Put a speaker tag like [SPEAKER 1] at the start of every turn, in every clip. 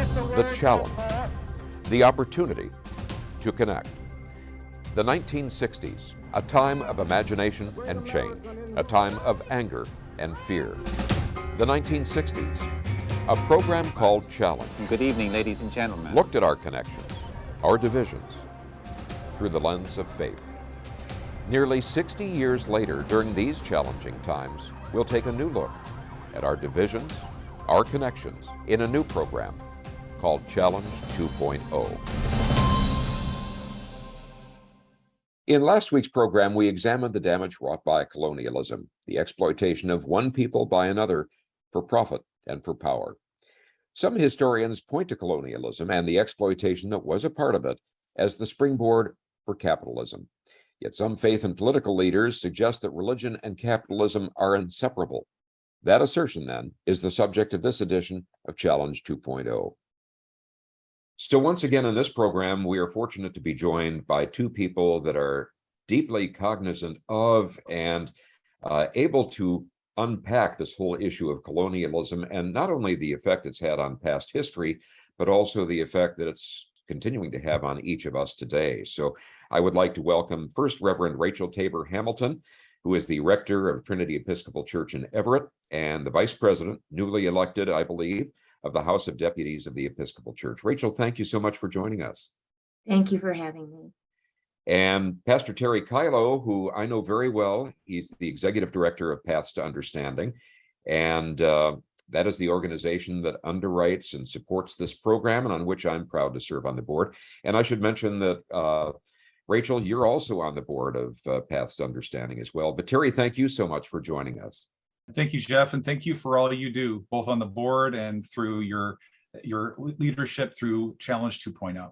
[SPEAKER 1] The challenge, the opportunity to connect. The 1960s, a time of imagination and change, a time of anger and fear. The 1960s, a program called Challenge.
[SPEAKER 2] Good evening, ladies and gentlemen.
[SPEAKER 1] Looked at our connections, our divisions, through the lens of faith. Nearly 60 years later, during these challenging times, we'll take a new look at our divisions, our connections, in a new program called Challenge 2.0. In last week's program, we examined the damage wrought by colonialism, the exploitation of one people by another for profit and for power. Some historians point to colonialism and the exploitation that was a part of it as the springboard for capitalism. Yet some faith and political leaders suggest that religion and capitalism are inseparable. That assertion, then, is the subject of this edition of Challenge 2.0. So once again in this program, we are fortunate to be joined by two people that are deeply cognizant of and able to unpack this whole issue of colonialism, and not only the effect it's had on past history, but also the effect that it's continuing to have on each of us today. So I would like to welcome first Reverend Rachel Tabor Hamilton, who is the rector of Trinity Episcopal Church in Everett and the vice president, newly elected, I believe, of the House of Deputies of the Episcopal Church. Rachel, thank you so much for joining us.
[SPEAKER 3] Thank you for having me.
[SPEAKER 1] And Pastor Terry Kylo, who I know very well, he's the executive director of Paths to Understanding, and that is the organization that underwrites and supports this program, and on which I'm proud to serve on the board. And I should mention that, Rachel, you're also on the board of Paths to Understanding as well. But Terry, thank you so much for joining us.
[SPEAKER 4] Thank you, Jeff, and thank you for all you do, both on the board and through your leadership through Challenge 2.0.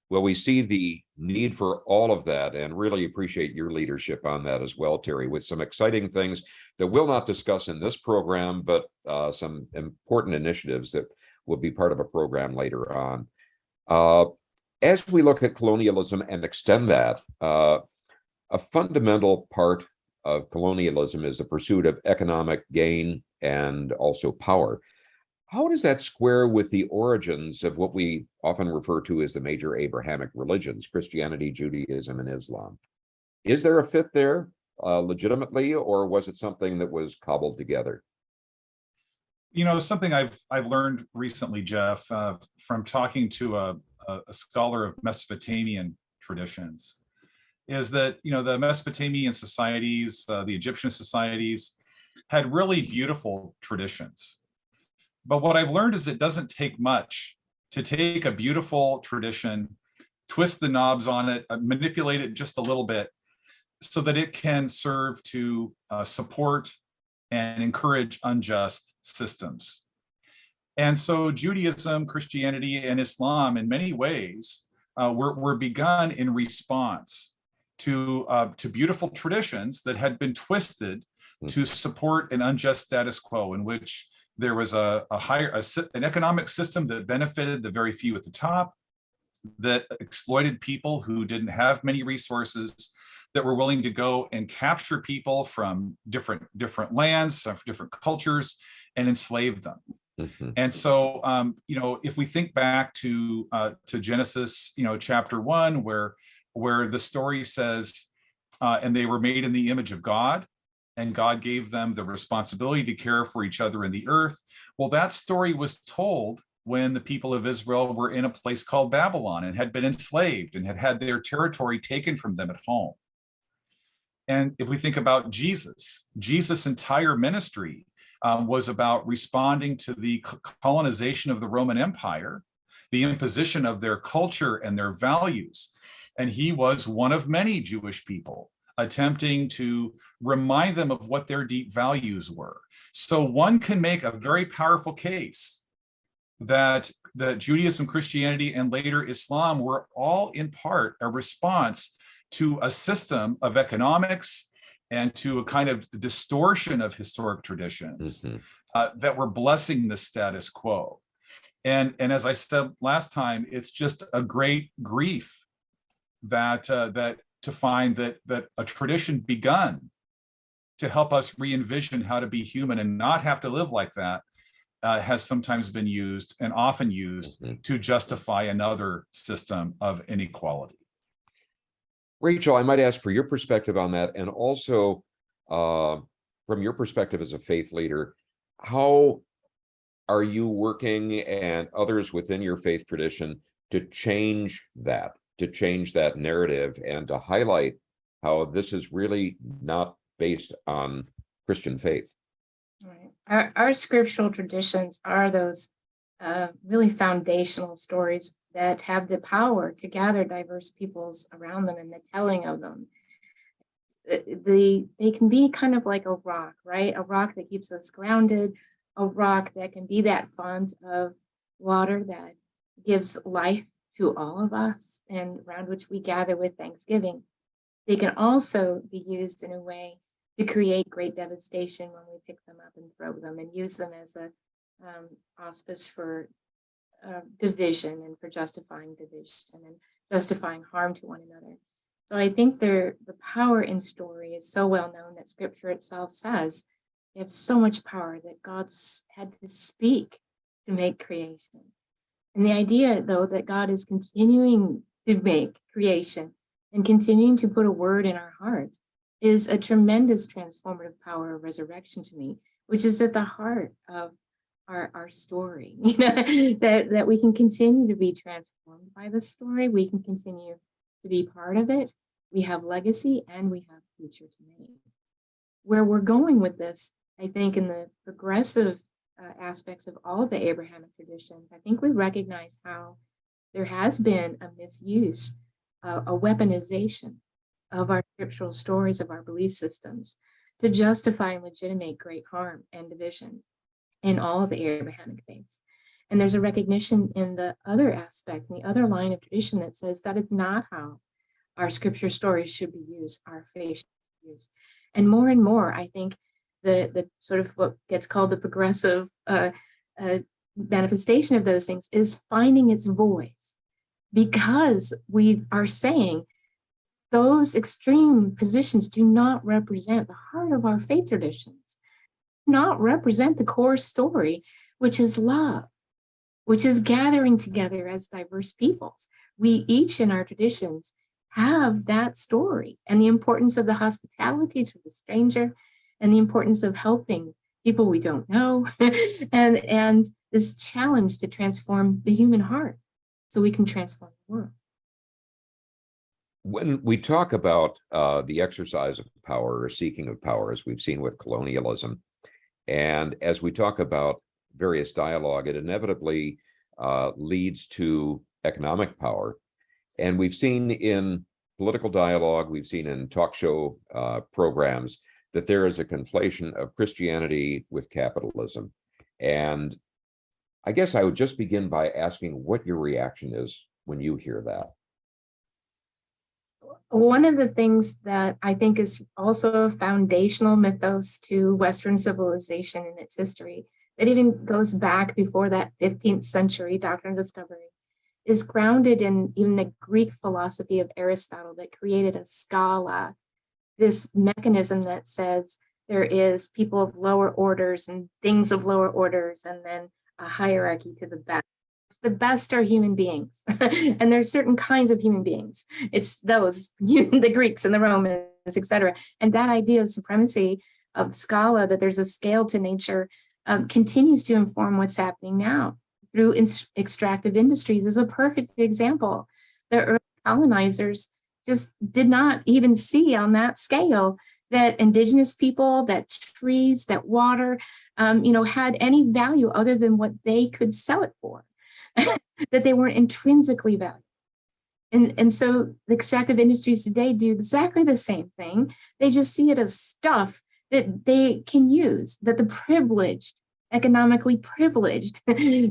[SPEAKER 1] Well, we see the need for all of that and really appreciate your leadership on that as well, Terry, with some exciting things that we'll not discuss in this program, but some important initiatives that will be part of a program later on. As we look at colonialism and extend that, a fundamental part of colonialism is the pursuit of economic gain and also power. How does that square with the origins of what we often refer to as the major Abrahamic religions, Christianity, Judaism, and Islam? Is there a fit there legitimately, or was it something that was cobbled together?
[SPEAKER 4] You know, something I've learned recently, Jeff, from talking to a scholar of Mesopotamian traditions, is that, you know, the Mesopotamian societies, the Egyptian societies, had really beautiful traditions. But what I've learned is it doesn't take much to take a beautiful tradition, twist the knobs on it, manipulate it just a little bit, so that it can serve to support and encourage unjust systems. And so Judaism, Christianity, and Islam, in many ways, were begun in response to beautiful traditions that had been twisted to support an unjust status quo, in which there was an economic system that benefited the very few at the top, that exploited people who didn't have many resources, that were willing to go and capture people from different lands, from different cultures, and enslave them. Mm-hmm. And so, you know, if we think back to Genesis, you know, chapter 1, where the story says, and they were made in the image of God, and God gave them the responsibility to care for each other in the earth. Well, that story was told when the people of Israel were in a place called Babylon and had been enslaved and had had their territory taken from them at home. And if we think about Jesus' entire ministry was about responding to the colonization of the Roman Empire, the imposition of their culture and their values. And he was one of many Jewish people attempting to remind them of what their deep values were. So one can make a very powerful case that Judaism, Christianity, and later Islam were all in part a response to a system of economics and to a kind of distortion of historic traditions that were blessing the status quo. And as I said last time, it's just a great grief that to find that a tradition begun to help us re-envision how to be human and not have to live like that has sometimes been used and often used to justify another system of inequality.
[SPEAKER 1] Rachel, I might ask for your perspective on that, and also from your perspective as a faith leader, how are you working and others within your faith tradition to change that narrative and to highlight how this is really not based on Christian faith?
[SPEAKER 3] Right. Our scriptural traditions are those really foundational stories that have the power to gather diverse peoples around them and the telling of them. They can be kind of like a rock, right? A rock that keeps us grounded, a rock that can be that font of water that gives life to all of us and around which we gather with thanksgiving. They can also be used in a way to create great devastation when we pick them up and throw them and use them as a auspice for division and for justifying division and justifying harm to one another. So I think the power in story is so well known that scripture itself says we have so much power that God's had to speak to make creation. And the idea, though, that God is continuing to make creation and continuing to put a word in our hearts is a tremendous transformative power of resurrection to me, which is at the heart of our story, that we can continue to be transformed by the story. We can continue to be part of it. We have legacy and we have future to make. Where we're going with this, I think, in the progressive aspects of all of the Abrahamic traditions, I think we recognize how there has been a misuse, a weaponization of our scriptural stories, of our belief systems, to justify and legitimate great harm and division in all of the Abrahamic faiths. And there's a recognition in the other aspect, in the other line of tradition that says that is not how our scripture stories should be used, our faith should be used. And more, I think the sort of what gets called the progressive manifestation of those things is finding its voice, because we are saying those extreme positions do not represent the heart of our faith traditions, not represent the core story, which is love, which is gathering together as diverse peoples. We each in our traditions have that story, and the importance of the hospitality to the stranger, and the importance of helping people we don't know, and this challenge to transform the human heart so we can transform the world.
[SPEAKER 1] When we talk about the exercise of power or seeking of power, as we've seen with colonialism, and as we talk about various dialogue, it inevitably leads to economic power. And we've seen in political dialogue, we've seen in talk show programs, that there is a conflation of Christianity with capitalism. And I guess I would just begin by asking what your reaction is when you hear that.
[SPEAKER 3] One of the things that I think is also a foundational mythos to Western civilization in its history, that even goes back before that 15th century doctrine of discovery, is grounded in even the Greek philosophy of Aristotle that created a scala, this mechanism that says there is people of lower orders and things of lower orders, and then a hierarchy to the best. The best are human beings, and there's certain kinds of human beings. It's those, the Greeks and the Romans, etc. And that idea of supremacy of scala, that there's a scale to nature, continues to inform what's happening now through extractive industries is a perfect example. The early colonizers just did not even see on that scale that indigenous people, that trees, that water, had any value other than what they could sell it for, that they weren't intrinsically valued. And so the extractive industries today do exactly the same thing. They just see it as stuff that they can use, that the privileged, economically privileged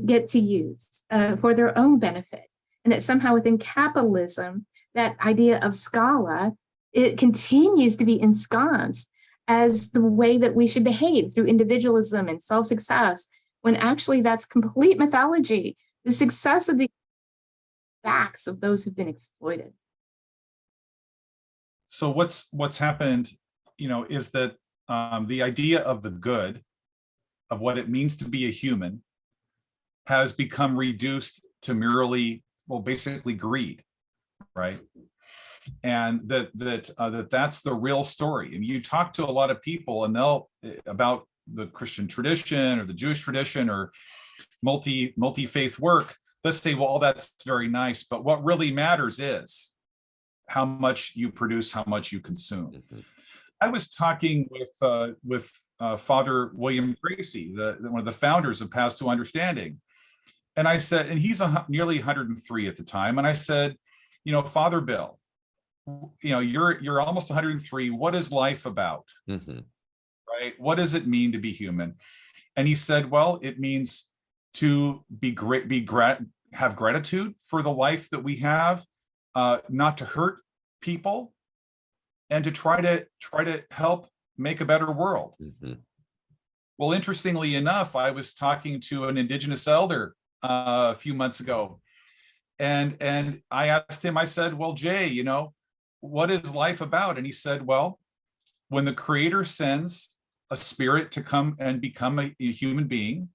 [SPEAKER 3] get to use for their own benefit. And that somehow within capitalism, that idea of scala, it continues to be ensconced as the way that we should behave through individualism and self-success, when actually that's complete mythology. The success of the backs of those who've been exploited.
[SPEAKER 4] So what's happened, is that the idea of the good of what it means to be a human has become reduced to merely, well, basically greed, right? And that's the real story. And you talk to a lot of people and they'll about the Christian tradition or the Jewish tradition or multi-faith work, they'll say, well, all that's very nice, but what really matters is how much you produce, how much you consume.
[SPEAKER 1] Mhm.
[SPEAKER 4] I was talking with Father William Tracy, one of the founders of Paths to Understanding, and I said, and he's nearly 103 at the time, and I said, Father Bill, you're almost 103. What is life about?
[SPEAKER 1] Mhm.
[SPEAKER 4] Right? What does it mean to be human? And he said, well, it means to have gratitude for the life that we have, not to hurt people, and to try to help make a better world.
[SPEAKER 1] Mhm.
[SPEAKER 4] Well, interestingly enough, I was talking to an Indigenous elder a few months ago, and I asked him, I said, well, Jay, what is life about? And he said, well, when the Creator sends a spirit to come and become a human being,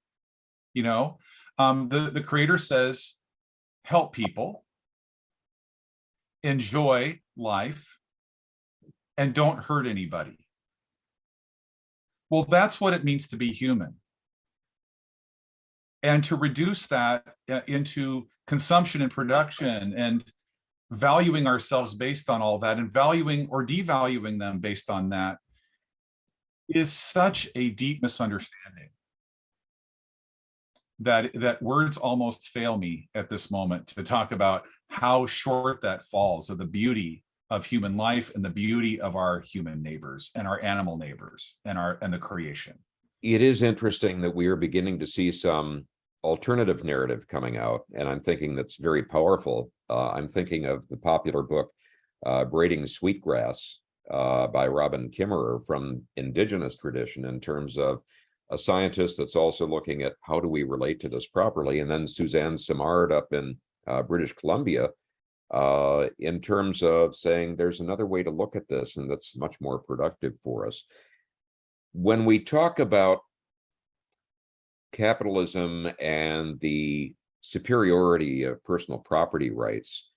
[SPEAKER 4] the Creator says, help people, enjoy life, and don't hurt anybody. Well, that's what it means to be human. And to reduce that into consumption and production and valuing ourselves based on all that and valuing or devaluing them based on that is such a deep misunderstanding that words almost fail me at this moment to talk about how short that falls of the beauty of human life and the beauty of our human neighbors and our animal neighbors and the creation.
[SPEAKER 1] It is interesting that we are beginning to see some alternative narrative coming out, and I'm thinking that's very powerful. I'm thinking of the popular book, Braiding Sweetgrass, by Robin Kimmerer from Indigenous tradition, in terms of a scientist that's also looking at how do we relate to this properly. And then Suzanne Simard up in British Columbia, in terms of saying there's another way to look at this and that's much more productive for us. When we talk about capitalism and the superiority of personal property rights,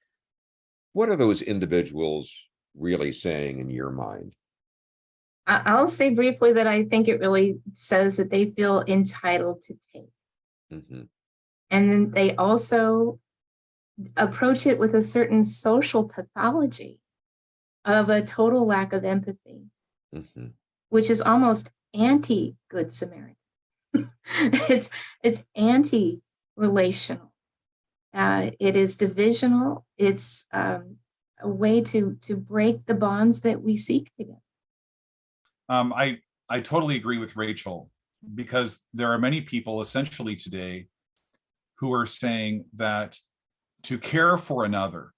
[SPEAKER 1] what are those individuals really saying in your mind?
[SPEAKER 3] I'll say briefly that I think it really says that they feel entitled to take.
[SPEAKER 1] Mm-hmm.
[SPEAKER 3] And then they also approach it with a certain social pathology of a total lack of empathy,
[SPEAKER 1] Mm-hmm.
[SPEAKER 3] which is almost anti-Good Samaritan. it's anti-relational. It is divisional. It's a way to break the bonds that we seek together.
[SPEAKER 4] I totally agree with Rachel, because there are many people essentially today who are saying that to care for another,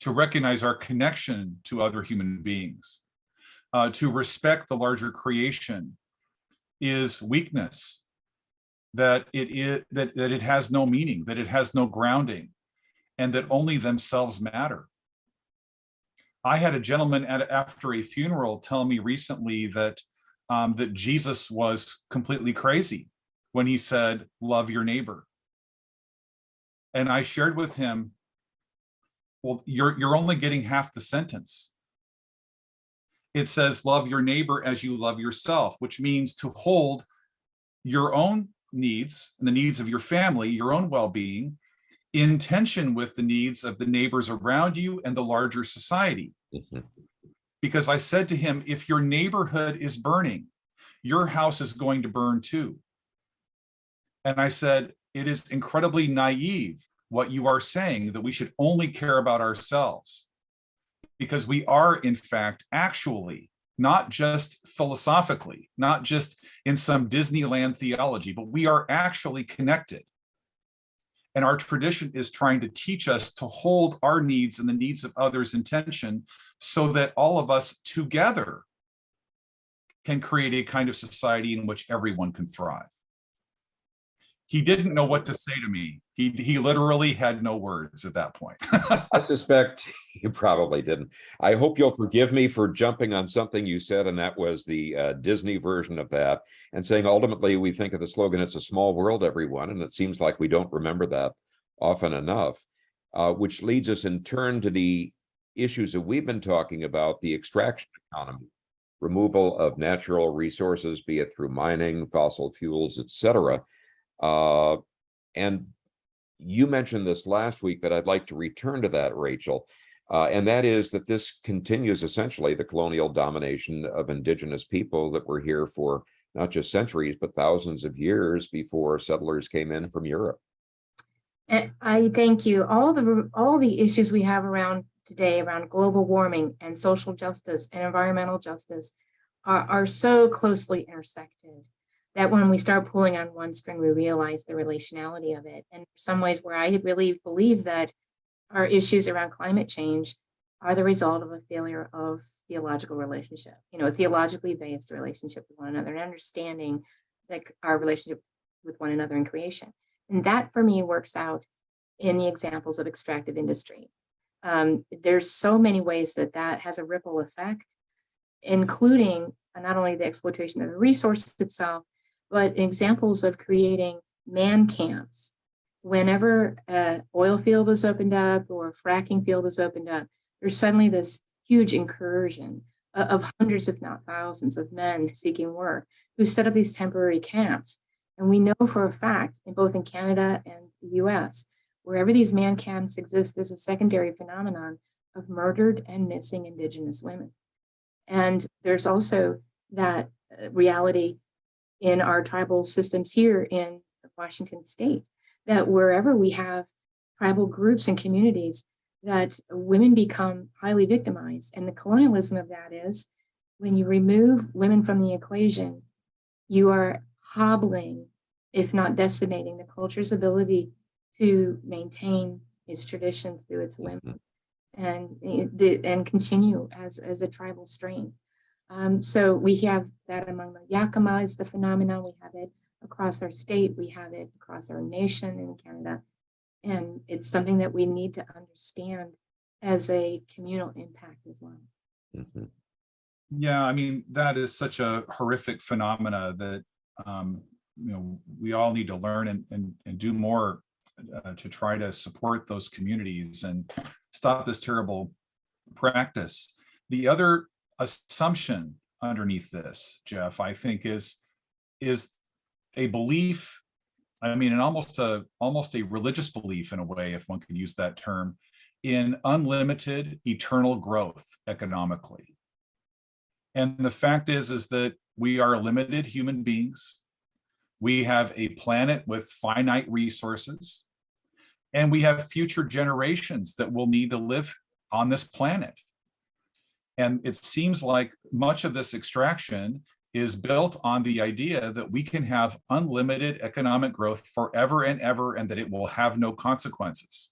[SPEAKER 4] to recognize our connection to other human beings, to respect the larger creation is weakness, that it has no meaning, that it has no grounding, and that only themselves matter. I had a gentleman after a funeral tell me recently that Jesus was completely crazy when he said, love your neighbor. And I shared with him, well, you're only getting half the sentence. It says, love your neighbor as you love yourself, which means to hold your own needs and the needs of your family, your own well-being, in tension with the needs of the neighbors around you and the larger society.
[SPEAKER 1] Mm-hmm.
[SPEAKER 4] Because I said to him, if your neighborhood is burning, your house is going to burn too. And I said, it is incredibly naive what you are saying, that we should only care about ourselves, because we are, in fact, actually, not just philosophically, not just in some Disneyland theology, but we are actually connected. And our tradition is trying to teach us to hold our needs and the needs of others in tension so that all of us together can create a kind of society in which everyone can thrive. he didn't know what to say to me. He literally had no words at that point.
[SPEAKER 1] I suspect you probably didn't. I hope you'll forgive me for jumping on something you said, and that was the Disney version of that, and saying ultimately we think of the slogan, "It's a small world, everyone," and it seems like we don't remember that often enough, which leads us in turn to the issues that we've been talking about, the extraction economy, removal of natural resources, be it through mining, fossil fuels, etc. And you mentioned this last week, but I'd like to return to that, Rachel. And that is that this continues essentially the colonial domination of indigenous people that were here for not just centuries, but thousands of years before settlers came in from Europe.
[SPEAKER 3] And I thank you. All the issues we have around today around global warming and social justice and environmental justice are so closely intersected that when we start pulling on one string, we realize the relationality of it. And some ways where I really believe that our issues around climate change are the result of a failure of theological relationship, a theologically based relationship with one another, and understanding like our relationship with one another in creation. And that for me works out in the examples of extractive industry. There's so many ways that has a ripple effect, including not only the exploitation of the resource itself, but examples of creating man camps. Whenever an oil field is opened up or a fracking field is opened up, there's suddenly this huge incursion of hundreds, if not thousands, of men seeking work who set up these temporary camps. And we know for a fact, both in Canada and the US, wherever these man camps exist, there's a secondary phenomenon of murdered and missing Indigenous women. And there's also that reality in our tribal systems here in Washington state, that wherever we have tribal groups and communities, that women become highly victimized. And the colonialism of that is when you remove women from the equation, you are hobbling, if not decimating, the culture's ability to maintain its traditions through its women and continue as a tribal strain. So we have that among the Yakama is the phenomenon. We have it across our state. We have it across our nation in Canada. And it's something that we need to understand as a communal impact as well.
[SPEAKER 1] Mm-hmm.
[SPEAKER 4] Yeah, I mean, that is such a horrific phenomena that, we all need to learn and do more to try to support those communities and stop this terrible practice. The other assumption underneath this, Jeff, I think is a belief, and almost a religious belief in a way, if one can use that term, in unlimited eternal growth economically. And the fact is that we are limited human beings. We have a planet with finite resources, and we have future generations that will need to live on this planet. And it seems like much of this extraction is built on the idea that we can have unlimited economic growth forever and ever, and that it will have no consequences.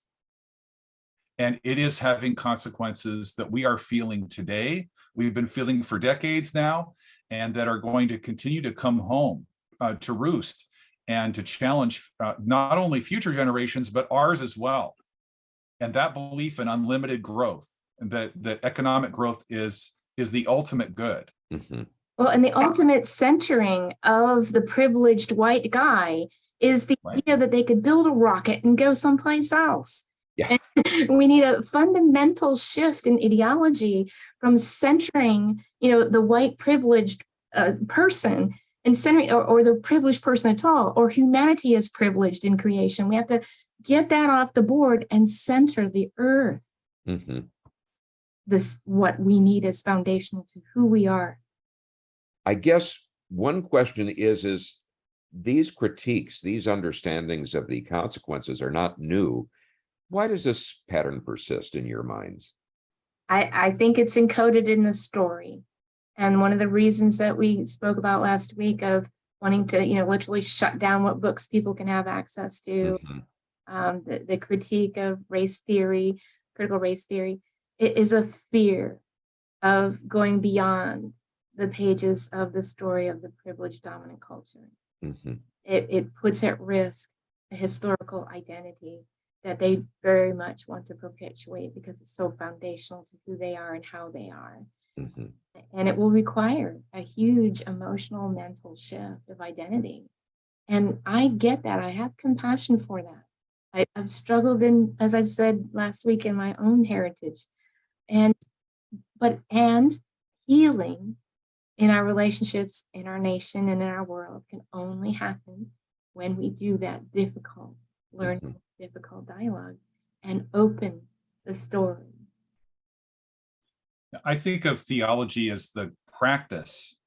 [SPEAKER 4] And it is having consequences that we are feeling today, we've been feeling for decades now, and that are going to continue to come home to roost and to challenge not only future generations, but ours as well. And that belief in unlimited growth, that economic growth is the ultimate good.
[SPEAKER 1] Mm-hmm.
[SPEAKER 3] Well, and the ultimate centering of the privileged white guy is the idea that they could build a rocket and go someplace else.
[SPEAKER 1] Yeah.
[SPEAKER 3] And we need a fundamental shift in ideology from centering, the white privileged person and centering, or the privileged person at all, or humanity is privileged in creation. We have to get that off the board and center the earth.
[SPEAKER 1] Mm-hmm.
[SPEAKER 3] This what we need as foundational to who we are.
[SPEAKER 1] I guess one question is these critiques, these understandings of the consequences are not new. Why does this pattern persist in your minds?
[SPEAKER 3] I think it's encoded in the story. And one of the reasons that we spoke about last week of wanting to, literally shut down what books people can have access to, the critique of race theory, critical race theory, it is a fear of going beyond the pages of the story of the privileged dominant culture.
[SPEAKER 1] Mm-hmm.
[SPEAKER 3] It puts at risk a historical identity that they very much want to perpetuate because it's so foundational to who they are and how they are.
[SPEAKER 1] Mhm.
[SPEAKER 3] And it will require a huge emotional, mental shift of identity. And I get that. I have compassion for that. I've struggled in, as I've said last week, in my own heritage. And healing in our relationships, in our nation, and in our world can only happen when we do that difficult learning, difficult dialogue, and open the story.
[SPEAKER 4] I think of theology as the practice.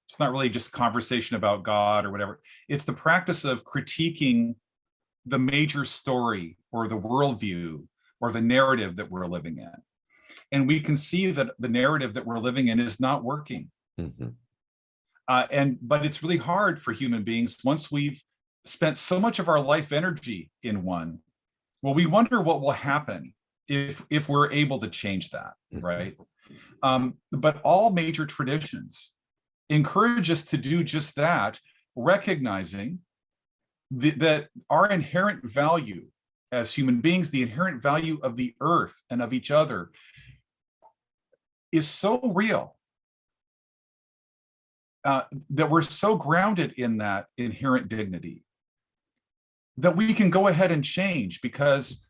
[SPEAKER 4] It's not really just conversation about God or whatever. It's the practice of critiquing the major story or the worldview or the narrative that we're living in. And we can see that the narrative that we're living in is not working.
[SPEAKER 1] Mhm.
[SPEAKER 4] But it's really hard for human beings once we've spent so much of our life energy in one. Well, we wonder what will happen if we're able to change that, right? But all major traditions encourage us to do just that, recognizing that our inherent value as human beings, the inherent value of the earth and of each other, is so real that we're so grounded in that inherent dignity that we can go ahead and change, because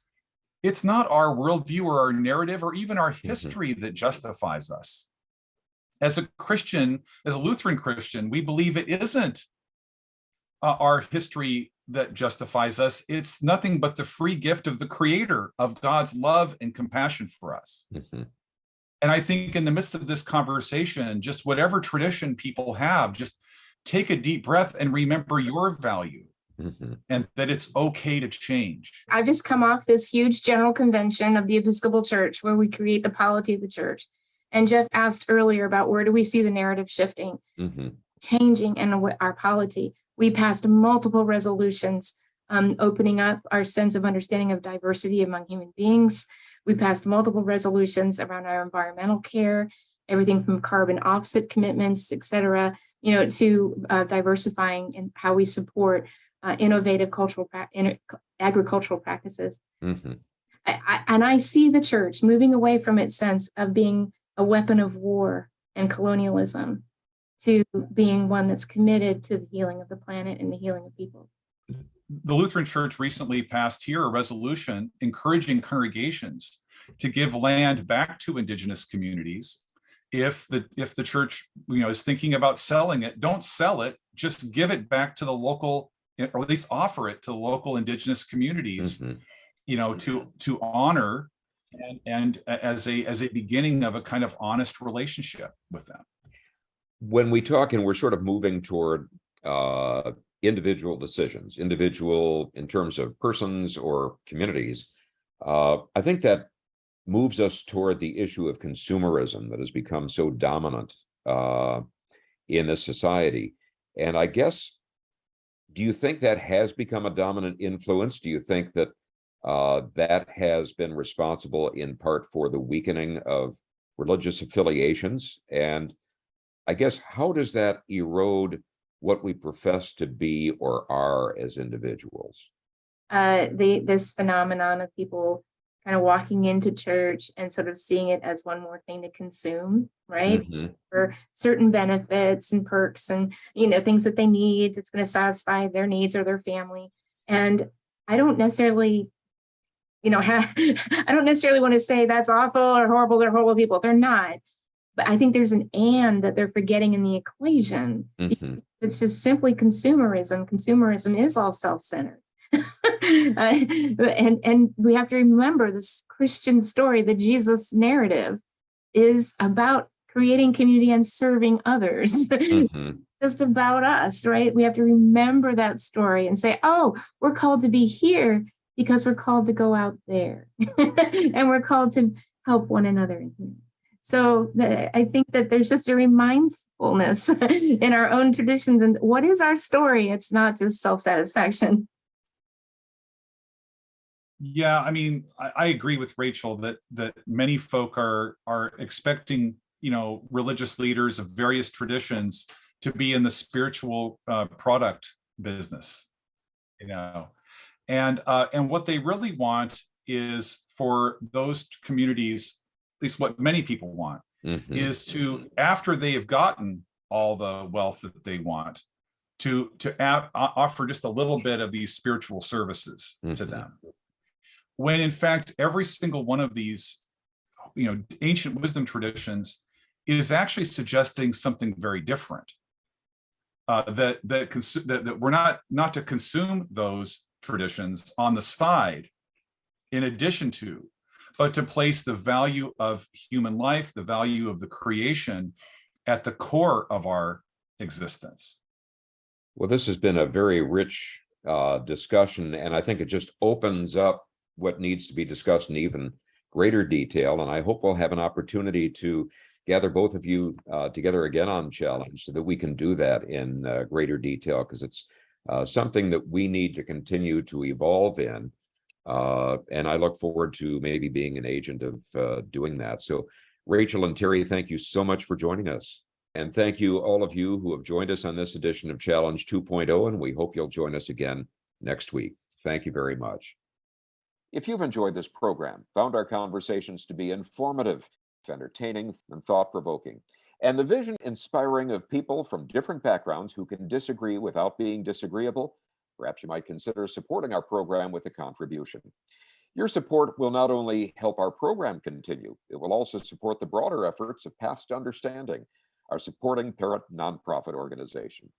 [SPEAKER 4] it's not our worldview or our narrative or even our history that justifies us. As a Christian, as a Lutheran Christian, we believe it isn't our history that justifies us. It's nothing but the free gift of the Creator, of God's love and compassion for us. And I think in the midst of this conversation, just whatever tradition people have, just take a deep breath and remember your value. And that it's okay to change.
[SPEAKER 3] I've just come off this huge general convention of the Episcopal Church where we create the polity of the church. And Jeff asked earlier about where do we see the narrative shifting, changing in our polity. We passed multiple resolutions opening up our sense of understanding of diversity among human beings. We passed multiple resolutions around our environmental care, everything from carbon offset commitments, et cetera, to diversifying in how we support innovative agricultural practices. And I see the church moving away from its sense of being a weapon of war and colonialism to being one that's committed to the healing of the planet and the healing of people.
[SPEAKER 4] The Lutheran Church recently passed here a resolution encouraging congregations to give land back to indigenous communities. If the church is thinking about selling it, don't sell it, just give it back to the local, or at least offer it to local indigenous communities, to honor and as a beginning of a kind of honest relationship with them.
[SPEAKER 1] When we talk, and we're sort of moving toward individual decisions, individual in terms of persons or communities, I think that moves us toward the issue of consumerism that has become so dominant in this society. And I guess, do you think that has become a dominant influence? Do you think that that has been responsible in part for the weakening of religious affiliations? And I guess, how does that erode what we profess to be or are as individuals?
[SPEAKER 3] This phenomenon of people kind of walking into church and sort of seeing it as one more thing to consume, right? For certain benefits and perks and, things that they need, that's going to satisfy their needs or their family. And I don't necessarily, I don't necessarily want to say that's awful or horrible, they're horrible people. They're not. But I think there's an and that they're forgetting in the equation. It's just simply consumerism. Consumerism is all self-centered. And we have to remember this Christian story, the Jesus narrative, is about creating community and serving others. Just about us, right? We have to remember that story and say, oh, we're called to be here because we're called to go out there. And we're called to help one another in here. So I think that there's just a mindfulness in our own traditions. And what is our story? It's not just self-satisfaction.
[SPEAKER 4] Yeah, I mean, I agree with Rachel that many folk are expecting, religious leaders of various traditions to be in the spiritual product business, And what they really want is for those communities, at least what many people want, is to, after they have gotten all the wealth that they want, to offer just a little bit of these spiritual services to them. When in fact, every single one of these, ancient wisdom traditions is actually suggesting something very different. That we're not to consume those traditions on the side, in addition to, but to place the value of human life, the value of the creation, at the core of our existence.
[SPEAKER 1] Well, this has been a very rich discussion, and I think it just opens up what needs to be discussed in even greater detail. And I hope we'll have an opportunity to gather both of you together again on Challenge so that we can do that in greater detail, because it's something that we need to continue to evolve in. And I look forward to maybe being an agent of doing that. So Rachel and Terry, thank you so much for joining us. And thank you, all of you who have joined us on this edition of Challenge 2.0, and we hope you'll join us again next week. Thank you very much. If you've enjoyed this program, found our conversations to be informative, entertaining, and thought-provoking, and the vision inspiring of people from different backgrounds who can disagree without being disagreeable, perhaps you might consider supporting our program with a contribution. Your support will not only help our program continue, it will also support the broader efforts of Paths to Understanding, our supporting parent nonprofit organization.